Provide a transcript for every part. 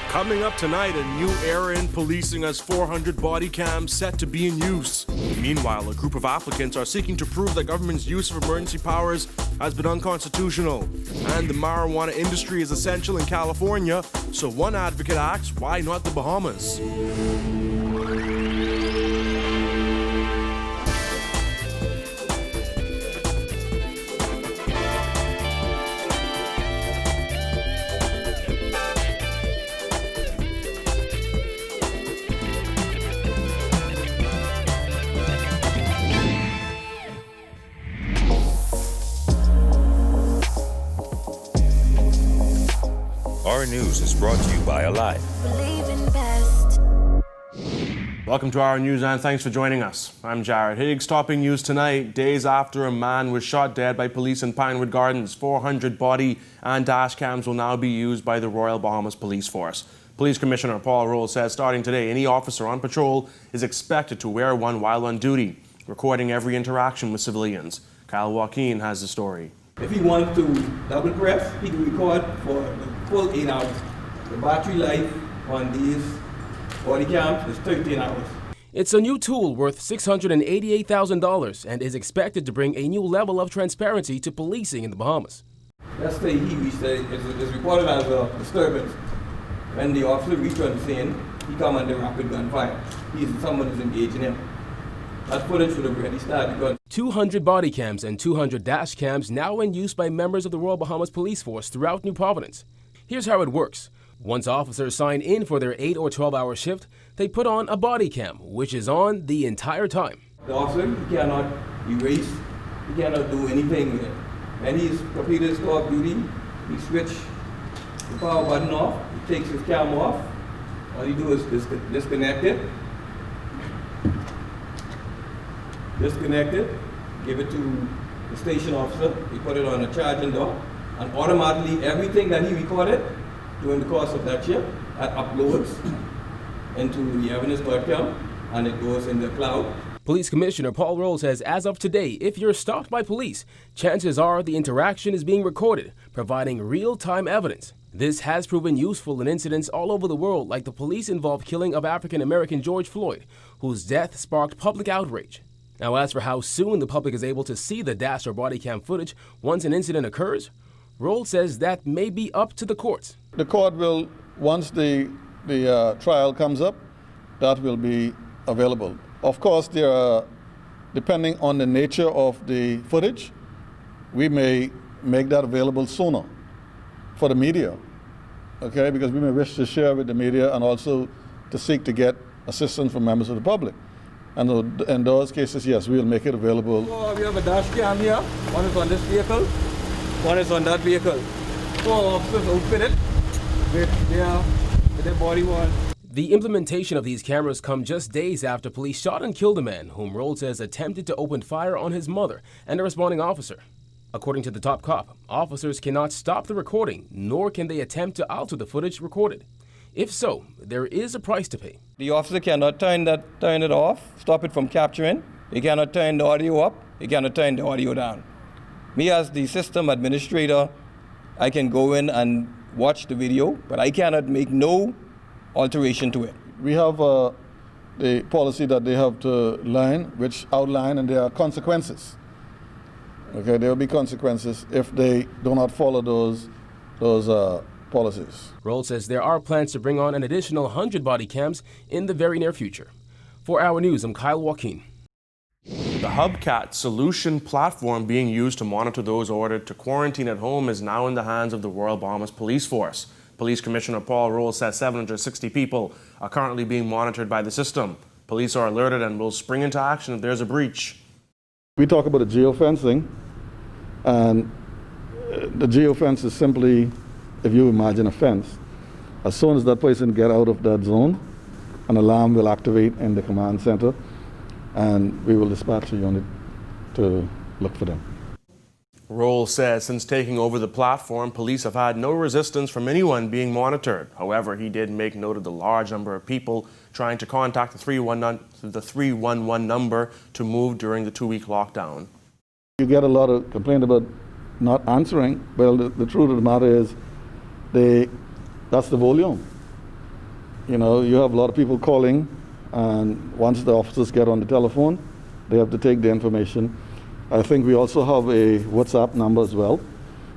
Coming up tonight, a new era in policing as 400 body cams set to be in use. Meanwhile, a group of applicants are seeking to prove that government's use of emergency powers has been unconstitutional. And the marijuana industry is essential in California, so one advocate asks, why not the Bahamas? Our news is brought to you by Alive. Welcome to Our News and thanks for joining us. I'm Jared Higgs. Topping news tonight, days after a man was shot dead by police in Pinewood Gardens, 400 body and dash cams will now be used by the Royal Bahamas Police Force. Police Commissioner Paul Roll says starting today, any officer on patrol is expected to wear one while on duty, recording every interaction with civilians. Kyle Joaquin has the story. If he wants to double press, he can record for the full 8 hours. The battery life on these body cams is 13 hours. It's a new tool worth $688,000 and is expected to bring a new level of transparency to policing in the Bahamas. Let's say it's reported as a disturbance. When the officer reaches on the scene, he comes under rapid gunfire. Someone is engaging him. That footage should have already started because 200 body cams and 200 dash cams now in use by members of the Royal Bahamas Police Force throughout New Providence. Here's how it works. Once officers sign in for their 8 or 12-hour shift, they put on a body cam, which is on the entire time. the officer, he cannot erase, he cannot do anything with it. When he's completed his call of duty, he switches the power button off, he takes his camera off, all he do is disconnect it, give it to the station officer, he put it on a charging dock, and automatically everything that he recorded during the course of that shift, that uploads into the evidence.com and it goes in the cloud. Police Commissioner Paul Roll says as of today, if you're stopped by police, chances are the interaction is being recorded, providing real-time evidence. This has proven useful in incidents all over the world, like the police-involved killing of African-American George Floyd, whose death sparked public outrage. Now, as for how soon the public is able to see the dash or body cam footage once an incident occurs, Roll says that may be up to the courts. The court will, once the trial comes up, that will be available. Of course, there are, depending on the nature of the footage, we may make that available sooner for the media, okay? Because we may wish to share with the media and also to seek to get assistance from members of the public. And in those cases, yes, we will make it available. So we have a dash cam here. One is on this vehicle, one is on that vehicle. 4 officers outfitted with their body worn. The implementation of these cameras come just days after police shot and killed a man whom Roll says attempted to open fire on his mother and a responding officer. According to the top cop, officers cannot stop the recording, nor can they attempt to alter the footage recorded. If so, there is a price to pay. The officer cannot turn it off, stop it from capturing. He cannot turn the audio up. He cannot turn the audio down. Me as the system administrator, I can go in and watch the video, but I cannot make no alteration to it. We have the policy that they have to learn, which outline, and there are consequences. Okay, there will be consequences if they do not follow those policies. Roll says there are plans to bring on an additional 100 body cams in the very near future. For Our News, I'm Kyle Joaquin. The Hubcat solution platform being used to monitor those ordered to quarantine at home is now in the hands of the Royal Bahamas Police Force. Police Commissioner Paul Roll says 760 people are currently being monitored by the system. Police are alerted and will spring into action if there's a breach. We talk about the geofencing, and the geofence is simply, if you imagine a fence, as soon as that person gets out of that zone, an alarm will activate in the command center, and we will dispatch a unit to look for them. Roll says since taking over the platform, police have had no resistance from anyone being monitored. However, he did make note of the large number of people trying to contact the 311 number to move during the 2-week lockdown. You get a lot of complaint about not answering. Well, the truth of the matter is that's the volume. you have a lot of people calling, and once the officers get on the telephone, they have to take the information. I think we also have a WhatsApp number as well.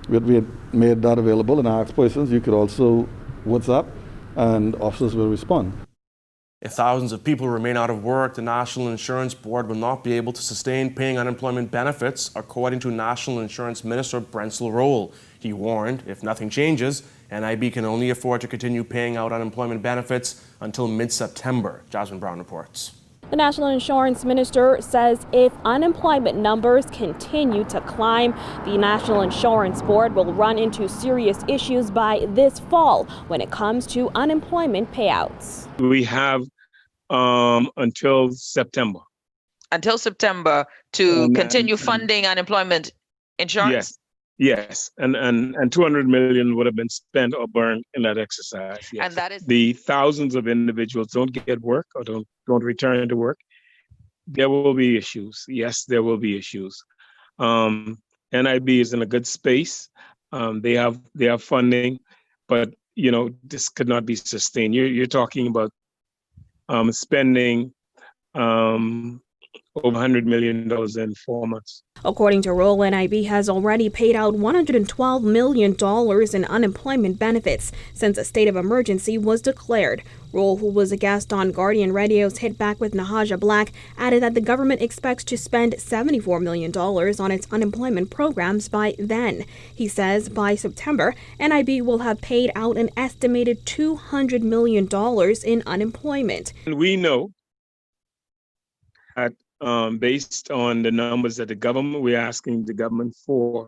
We had made that available and asked persons, you could also WhatsApp, and officers will respond. If thousands of people remain out of work, the National Insurance Board will not be able to sustain paying unemployment benefits, according to National Insurance Minister Brensel Roll. He warned if nothing changes, NIB can only afford to continue paying out unemployment benefits until mid-September. Jasmine Brown reports. The National Insurance Minister says if unemployment numbers continue to climb, the National Insurance Board will run into serious issues by this fall when it comes to unemployment payouts. We have until September. Until September to continue funding unemployment insurance? Yes. And $200 million would have been spent or burned in that exercise. Yes. And that is the thousands of individuals don't get work or don't return to work. There will be issues. Yes, there will be issues. NIB is in a good space. They have funding, but this could not be sustained. You're talking about spending over $100 million in 4 months. According to Roll, NIB has already paid out $112 million in unemployment benefits since a state of emergency was declared. Roll, who was a guest on Guardian Radio's Hit Back with Nahaja Black, added that the government expects to spend $74 million on its unemployment programs by then. He says by September, NIB will have paid out an estimated $200 million in unemployment. And we know that based on the numbers that we're asking the government for,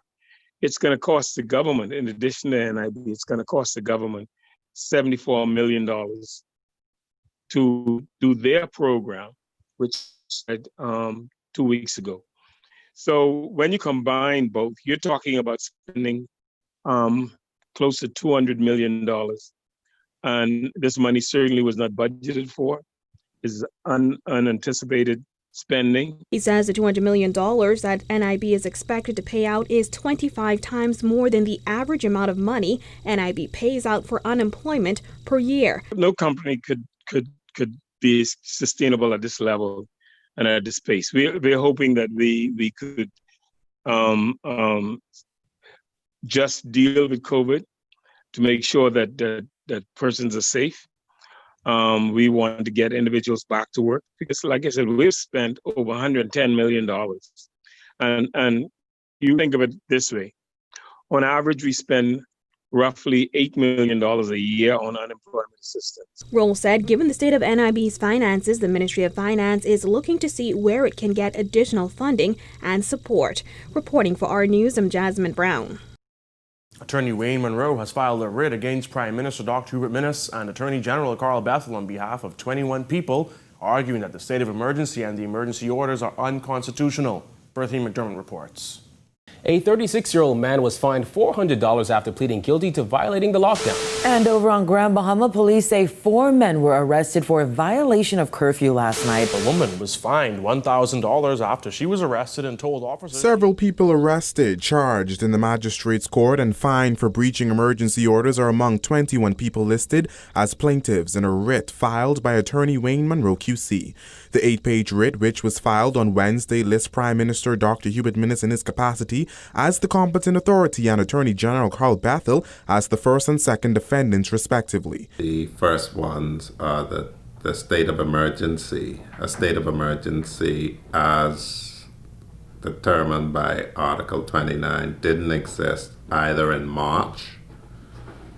it's going to cost the government, in addition to NIB, it's going to cost the government $74 million to do their program, which said 2 weeks ago. So when you combine both, you're talking about spending close to $200 million. And this money certainly was not budgeted for, is unanticipated spending. He says the $200 million that NIB is expected to pay out is 25 times more than the average amount of money NIB pays out for unemployment per year. No company could be sustainable at this level and at this pace. We're hoping that we could just deal with COVID to make sure that persons are safe. We want to get individuals back to work because, like I said, we've spent over $110 million. And you think of it this way. On average, we spend roughly $8 million a year on unemployment assistance. Roll said given the state of NIB's finances, the Ministry of Finance is looking to see where it can get additional funding and support. Reporting for our News, I'm Jasmine Brown. Attorney Wayne Monroe has filed a writ against Prime Minister Dr. Hubert Minnis and Attorney General Carl Bethel on behalf of 21 people, arguing that the state of emergency and the emergency orders are unconstitutional. Berthie McDermott reports. A 36-year-old man was fined $400 after pleading guilty to violating the lockdown. And over on Grand Bahama, police say 4 men were arrested for a violation of curfew last night. The woman was fined $1,000 after she was arrested and told officers... Several people arrested, charged in the magistrate's court and fined for breaching emergency orders are among 21 people listed as plaintiffs in a writ filed by attorney Wayne Monroe QC. The 8-page writ, which was filed on Wednesday, lists Prime Minister Dr. Hubert Minnis in his capacity as the competent authority and Attorney General Carl Bethel as the first and second defendants, respectively. The first ones are the state of emergency. A state of emergency, as determined by Article 29, didn't exist either in March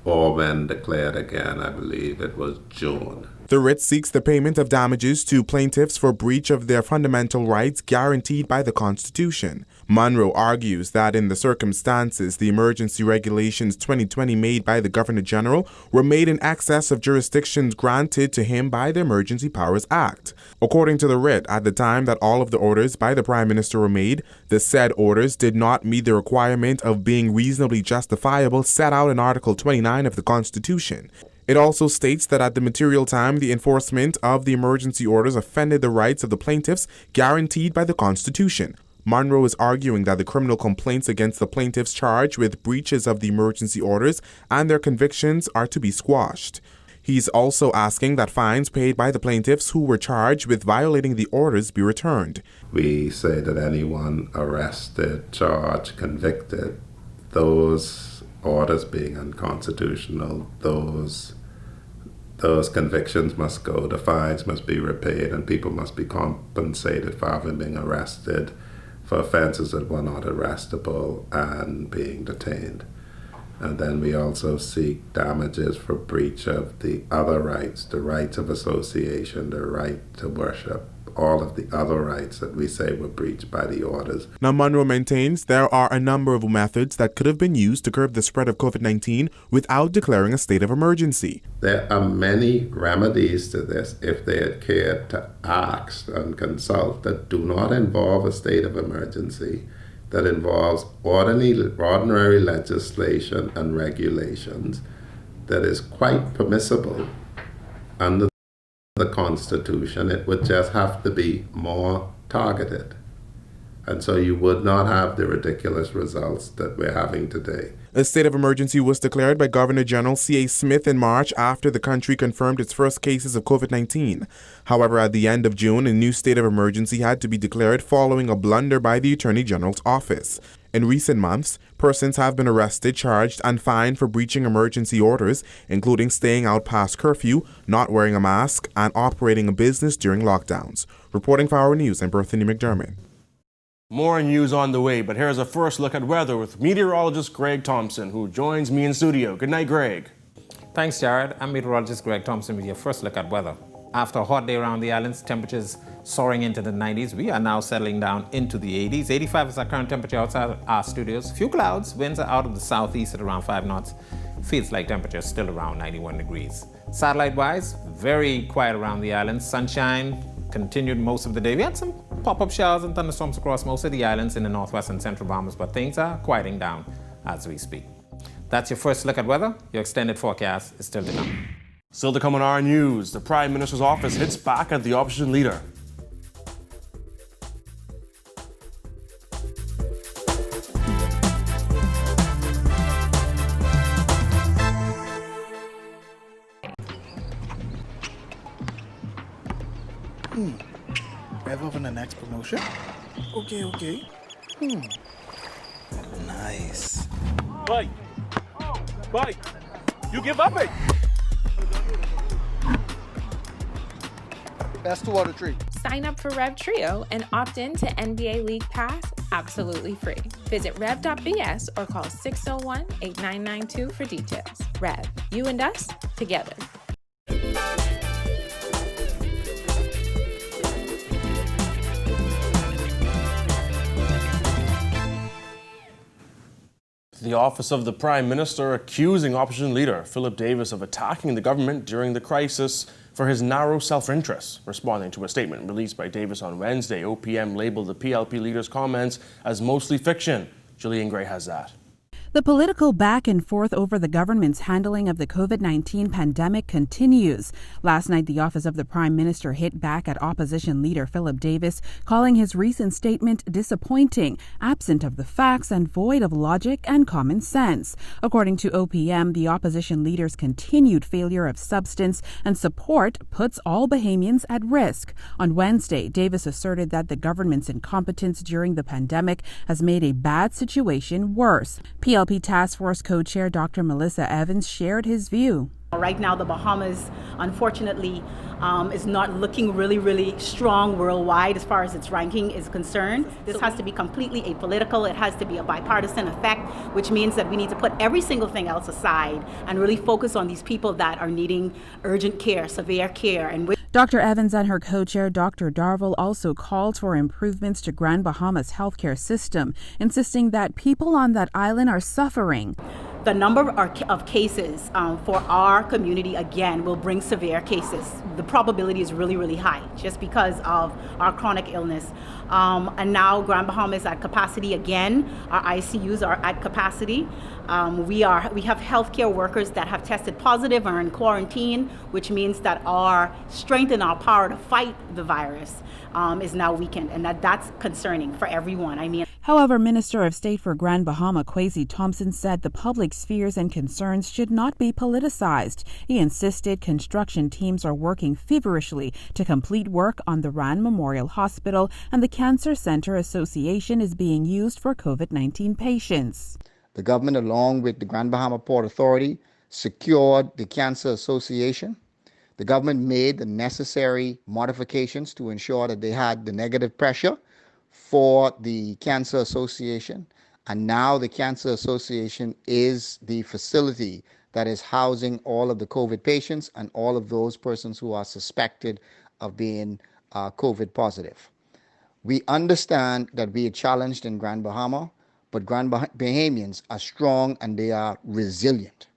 or when declared again, I believe it was June. The writ seeks the payment of damages to plaintiffs for breach of their fundamental rights guaranteed by the Constitution. Monroe argues that in the circumstances, the emergency regulations 2020 made by the Governor General were made in excess of jurisdictions granted to him by the Emergency Powers Act. According to the writ, at the time that all of the orders by the Prime Minister were made, the said orders did not meet the requirement of being reasonably justifiable set out in Article 29 of the Constitution. It also states that at the material time, the enforcement of the emergency orders offended the rights of the plaintiffs guaranteed by the Constitution. Monroe is arguing that the criminal complaints against the plaintiffs charged with breaches of the emergency orders and their convictions are to be squashed. He's also asking that fines paid by the plaintiffs who were charged with violating the orders be returned. We say that anyone arrested, charged, convicted, those orders being unconstitutional, those convictions must go, the fines must be repaid, and people must be compensated for having been arrested for offenses that were not arrestable and being detained. And then we also seek damages for breach of the other rights, the rights of association, the right to worship, all of the other rights that we say were breached by the orders. Now, Monroe maintains there are a number of methods that could have been used to curb the spread of COVID-19 without declaring a state of emergency. There are many remedies to this if they had cared to ask and consult that do not involve a state of emergency, that involves ordinary legislation and regulations that is quite permissible under the Constitution. It would just have to be more targeted. And so you would not have the ridiculous results that we're having today. A state of emergency was declared by Governor General C.A. Smith in March after the country confirmed its first cases of COVID-19. However, at the end of June, a new state of emergency had to be declared following a blunder by the Attorney General's office. In recent months, persons have been arrested, charged, and fined for breaching emergency orders, including staying out past curfew, not wearing a mask, and operating a business during lockdowns. Reporting for Our News, I'm Berthany McDermott. More news on the way, but here's a first look at weather with meteorologist Greg Thompson, who joins me in studio. Good night, Greg. Thanks, Jared. I'm meteorologist Greg Thompson with your first look at weather. After a hot day around the islands, temperatures soaring into the 90s, we are now settling down into the 80s. 85 is our current temperature outside our studios. Few clouds, winds are out of the southeast at around 5 knots. Feels like temperature is still around 91 degrees. Satellite-wise, very quiet around the islands. Sunshine continued most of the day. We had some pop-up showers and thunderstorms across most of the islands in the northwest and central Bahamas, but things are quieting down as we speak. That's your first look at weather. Your extended forecast is still to come. Still to come on Our News, the Prime Minister's office hits back at the opposition leader. Rev up on the next promotion. Okay. Nice. Bye. You give up it. Best 2 out of 3. Sign up for Rev Trio and opt in to NBA League Pass absolutely free. Visit rev.bs or call 601-8992 for details. Rev, you and us, together. The office of the Prime Minister accusing opposition leader Philip Davis of attacking the government during the crisis for his narrow self-interest. Responding to a statement released by Davis on Wednesday, OPM labeled the PLP leader's comments as mostly fiction. Gillian Gray has that. The political back and forth over the government's handling of the COVID-19 pandemic continues. Last night, the office of the Prime Minister hit back at opposition leader Philip Davis, calling his recent statement disappointing, absent of the facts, and void of logic and common sense. According to OPM, the opposition leader's continued failure of substance and support puts all Bahamians at risk. On Wednesday, Davis asserted that the government's incompetence during the pandemic has made a bad situation worse. PLP Task Force co-chair Dr. Melissa Evans shared his view. Right now, the Bahamas, unfortunately, is not looking really strong worldwide as far as its ranking is concerned. This has to be completely apolitical. It has to be a bipartisan effect, which means that we need to put every single thing else aside and really focus on these people that are needing urgent care, severe care. And Dr. Evans and her co-chair, Dr. Darville, also called for improvements to Grand Bahama's healthcare system, insisting that people on that island are suffering. The number of cases for our community, again, will bring severe cases. The probability is really high just because of our chronic illness. And now Grand Bahama is at capacity again. Our ICUs are at capacity. We have healthcare workers that have tested positive or in quarantine, which means that our strength and our power to fight the virus is now weakened, and that's concerning for everyone. However, Minister of State for Grand Bahama Kwesi Thompson said the public's fears and concerns should not be politicized. He insisted construction teams are working feverishly to complete work on the Rand Memorial Hospital, and the Cancer Center Association is being used for COVID-19 patients. The government, along with the Grand Bahama Port Authority, secured the Cancer Association. The government made the necessary modifications to ensure that they had the negative pressure for the Cancer Association, and now the Cancer Association is the facility that is housing all of the COVID patients and all of those persons who are suspected of being COVID positive. We understand that we are challenged in Grand Bahama, but Grand Bahamians are strong and they are resilient.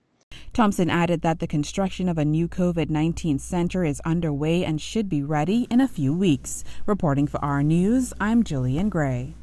Thompson added that the construction of a new COVID-19 center is underway and should be ready in a few weeks. Reporting for our News, I'm Jillian Gray.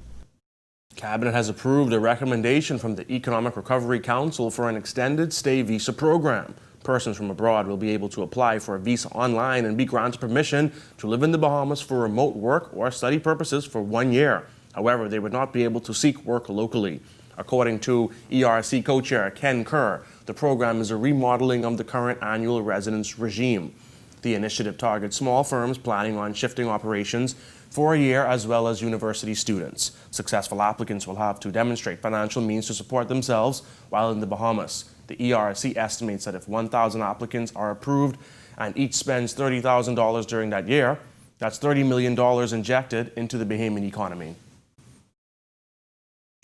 Cabinet has approved a recommendation from the Economic Recovery Council for an extended stay visa program. Persons from abroad will be able to apply for a visa online and be granted permission to live in the Bahamas for remote work or study purposes for 1 year. However, they would not be able to seek work locally. According to ERC co-chair Ken Kerr, the program is a remodeling of the current annual residence regime. The initiative targets small firms planning on shifting operations for a year, as well as university students. Successful applicants will have to demonstrate financial means to support themselves while in the Bahamas. The ERC estimates that if 1,000 applicants are approved and each spends $30,000 during that year, that's $30 million injected into the Bahamian economy.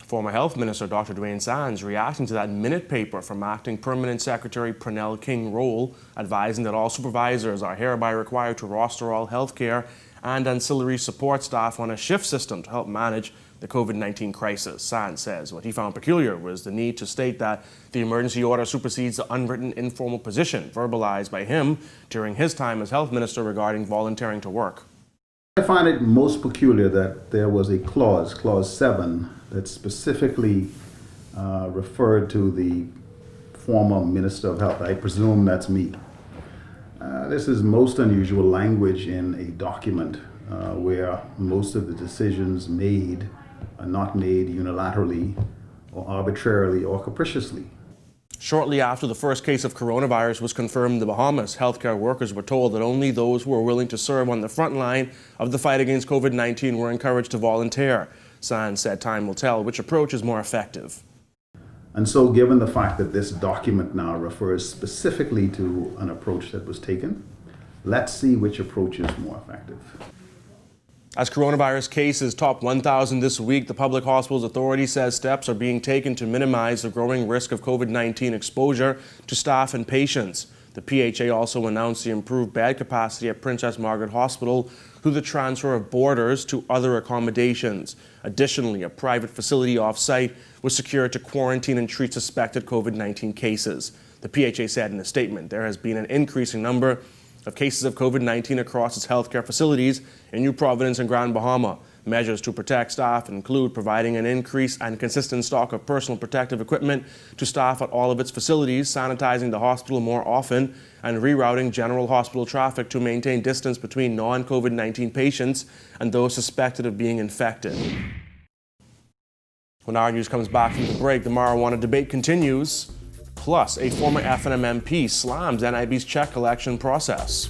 Former Health Minister Dr. Dwayne Sands reacting to that minute paper from Acting Permanent Secretary Pernell King-Roll, advising that all supervisors are hereby required to roster all healthcare and ancillary support staff on a shift system to help manage the COVID-19 crisis. Sands says what he found peculiar was the need to state that the emergency order supersedes the unwritten informal position verbalized by him during his time as health minister regarding volunteering to work. I find it most peculiar that there was a clause, Clause 7, that specifically referred to the former Minister of Health. I presume that's me. This is most unusual language in a document where most of the decisions made are not made unilaterally or arbitrarily or capriciously. Shortly after the first case of coronavirus was confirmed in the Bahamas, healthcare workers were told that only those who were willing to serve on the front line of the fight against COVID-19 were encouraged to volunteer. Sands said time will tell which approach is more effective. And so given the fact that this document now refers specifically to an approach that was taken, let's see which approach is more effective. As coronavirus cases top 1,000 this week, the Public Hospitals Authority says steps are being taken to minimize the growing risk of COVID-19 exposure to staff and patients. The PHA also announced the improved bed capacity at Princess Margaret Hospital through the transfer of boarders to other accommodations. Additionally, a private facility off-site was secured to quarantine and treat suspected COVID-19 cases. The PHA said in a statement there has been an increasing number of cases of COVID-19 across its healthcare facilities in New Providence and Grand Bahama. Measures to protect staff include providing an increased and consistent stock of personal protective equipment to staff at all of its facilities, sanitizing the hospital more often, and rerouting general hospital traffic to maintain distance between non-COVID-19 patients and those suspected of being infected. When our news comes back from the break, the marijuana debate continues. Plus, a former FNM MP slams NIB's check collection process.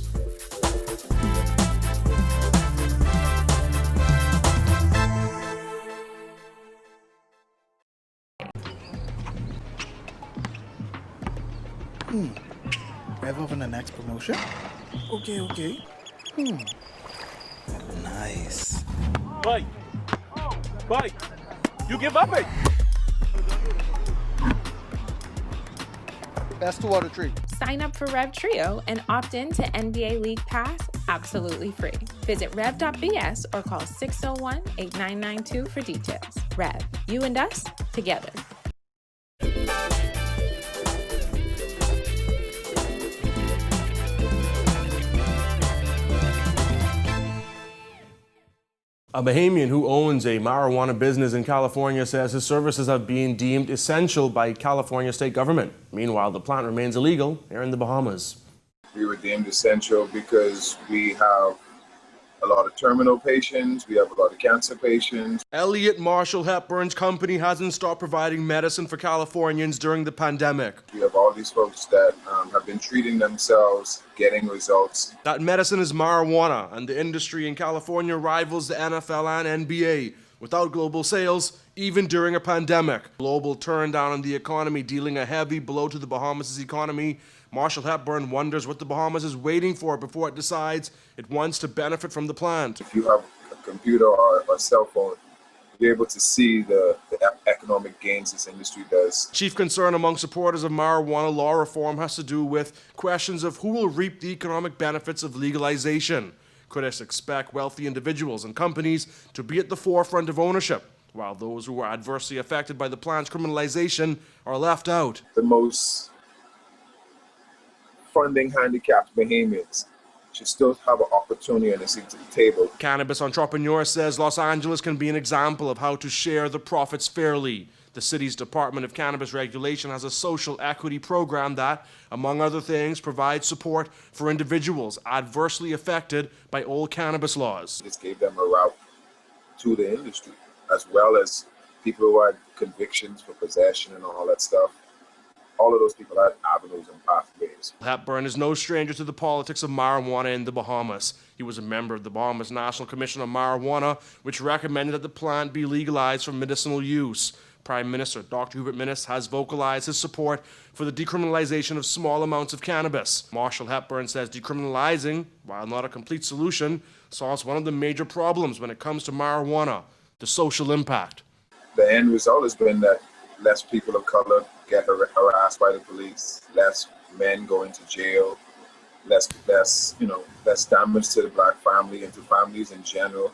Rev up on the next promotion? Okay. Nice. Bye. You give up it. That's 2 out of 3. Sign up for Rev Trio and opt in to NBA League Pass absolutely free. Visit rev.bs or call 601-8992 for details. Rev, you and us, together. A Bahamian who owns a marijuana business in California says his services have been deemed essential by California state government. Meanwhile, the plant remains illegal here in the Bahamas. We were deemed essential because we have a lot of terminal patients. We have a lot of cancer patients. Elliot Marshall Hepburn's company hasn't stopped providing medicine for Californians during the pandemic. We have all these folks that have been treating themselves, getting results. That medicine is marijuana, and the industry in California rivals the NFL and NBA. Without global sales, even during a pandemic. Global turndown in the economy dealing a heavy blow to the Bahamas' economy. Marshall Hepburn wonders what the Bahamas is waiting for before it decides it wants to benefit from the plant. If you have a computer or a cell phone, you'll be able to see the economic gains this industry does. Chief concern among supporters of marijuana law reform has to do with questions of who will reap the economic benefits of legalization. Critics expect wealthy individuals and companies to be at the forefront of ownership, while those who are adversely affected by the plant's criminalization are left out. The most funding handicapped Bahamians should still have an opportunity and a seat to the table. Cannabis entrepreneur says Los Angeles can be an example of how to share the profits fairly. The city's Department of Cannabis Regulation has a social equity program that, among other things, provides support for individuals adversely affected by old cannabis laws. This gave them a route to the industry, as well as people who had convictions for possession and all that stuff. All of those people had avenues and pathways. Hepburn is no stranger to the politics of marijuana in the Bahamas. He was a member of the Bahamas National Commission on Marijuana, which recommended that the plant be legalized for medicinal use. Prime Minister Dr. Hubert Minnis has vocalized his support for the decriminalization of small amounts of cannabis. Marshall Hepburn says decriminalizing, while not a complete solution, solves one of the major problems when it comes to marijuana, the social impact. The end result has been that less people of color get harassed by the police, less men go into jail, less damage to the black family and to families in general.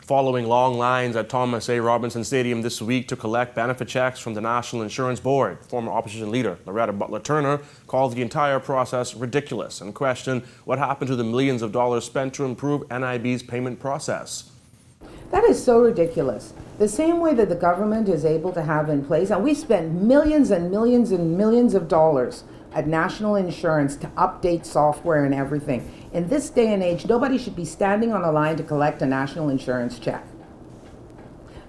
Following long lines at Thomas A. Robinson Stadium this week to collect benefit checks from the National Insurance Board, former opposition leader Loretta Butler Turner called the entire process ridiculous and questioned what happened to the millions of dollars spent to improve NIB's payment process. That is so ridiculous. The same way that the government is able to have in place, and we spend millions and millions and millions of dollars at national insurance to update software and everything. In this day and age, nobody should be standing on a line to collect a national insurance check.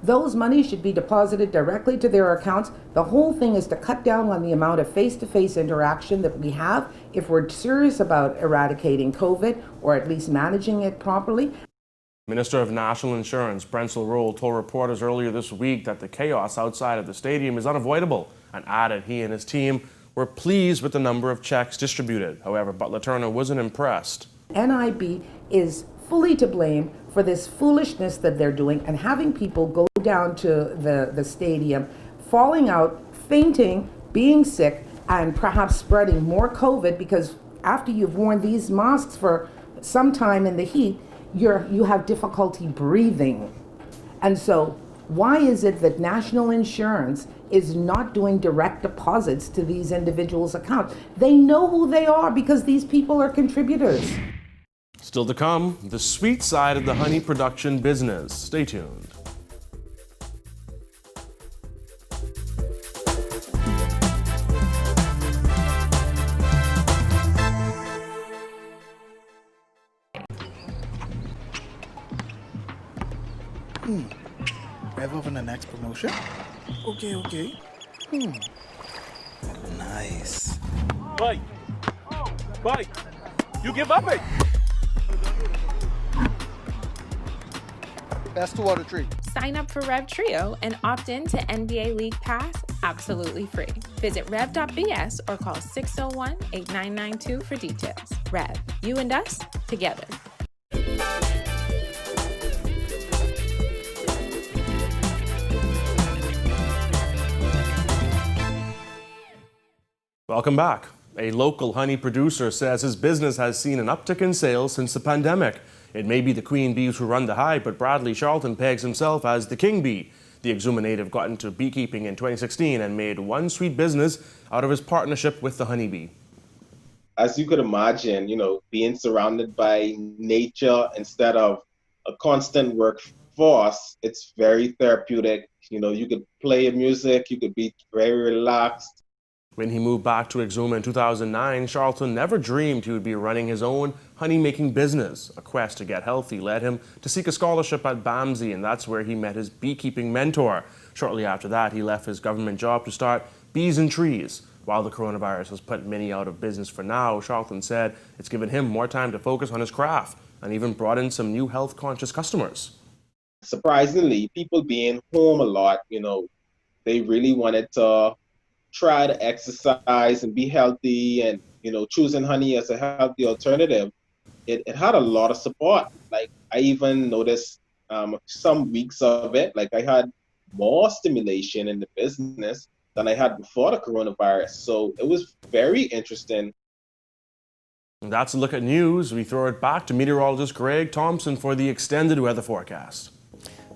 Those monies should be deposited directly to their accounts. The whole thing is to cut down on the amount of face-to-face interaction that we have if we're serious about eradicating COVID, or at least managing it properly. Minister of National Insurance Brensel Roll told reporters earlier this week that the chaos outside of the stadium is unavoidable and added he and his team were pleased with the number of checks distributed. However, Butler Turner wasn't impressed. NIB is fully to blame for this foolishness that they're doing and having people go down to the stadium, falling out, fainting, being sick, and perhaps spreading more COVID, because after you've worn these masks for some time in the heat, you have difficulty breathing. And so why is it that national insurance is not doing direct deposits to these individuals' accounts? They know who they are because these people are contributors. Still to come, the sweet side of the honey production business. Stay tuned. Rev up on the next promotion? Okay. Nice. Bite. You give up it. Best 2 out of 3. Sign up for Rev Trio and opt in to NBA League Pass absolutely free. Visit rev.bs or call 601-8992 for details. Rev, you and us, together. Welcome back. A local honey producer says his business has seen an uptick in sales since the pandemic. It may be the queen bees who run the hive, but Bradley Charlton pegs himself as the king bee. The Exuma native got into beekeeping in 2016 and made one sweet business out of his partnership with the honeybee. As you could imagine, being surrounded by nature instead of a constant workforce, it's very therapeutic. You could play music, you could be very relaxed. When he moved back to Exuma in 2009, Charlton never dreamed he would be running his own honey-making business. A quest to get healthy led him to seek a scholarship at BAMSI, and that's where he met his beekeeping mentor. Shortly after that, he left his government job to start Bees and Trees. While the coronavirus has put many out of business for now, Charlton said it's given him more time to focus on his craft and even brought in some new health-conscious customers. Surprisingly, people being home a lot, they really wanted to try to exercise and be healthy, and choosing honey as a healthy alternative. It had a lot of support. Like, I even noticed some weeks of it, like I had more stimulation in the business than I had before the coronavirus. So it was very interesting. And that's a look at news. We throw it back to meteorologist Greg Thompson for the extended weather forecast.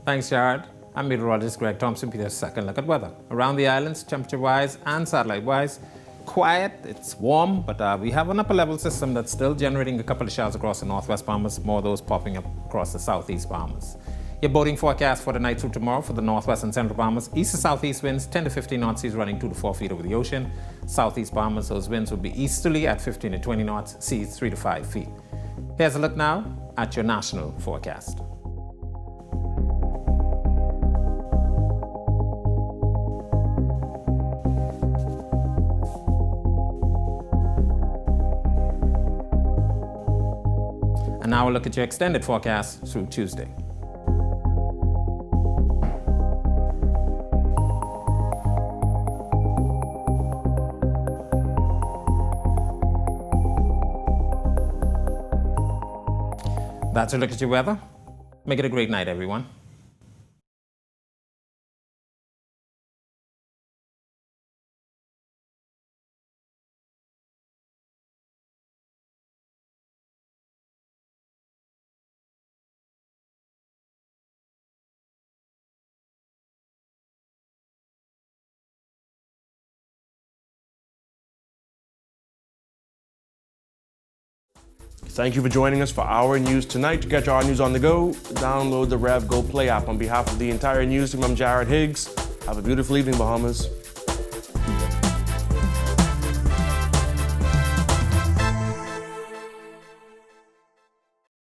Thanks, Jared. I'm meteorologist Greg Thompson with your second look at weather. Around the islands, temperature-wise and satellite-wise, quiet, it's warm, but we have an upper level system that's still generating a couple of showers across the northwest Bahamas, more of those popping up across the southeast Bahamas. Your boating forecast for the night through tomorrow for the northwest and central Bahamas: east to southeast winds 10 to 15 knots, seas running 2 to 4 feet over the ocean. Southeast Bahamas, those winds will be easterly at 15 to 20 knots, seas 3 to 5 feet. Here's a look now at your national forecast. And now we'll look at your extended forecast through Tuesday. That's a look at your weather. Make it a great night, everyone. Thank you for joining us for our news tonight. To catch our news on the go, download the Rev Go Play app. On behalf of the entire news team, I'm Jared Higgs. Have a beautiful evening, Bahamas.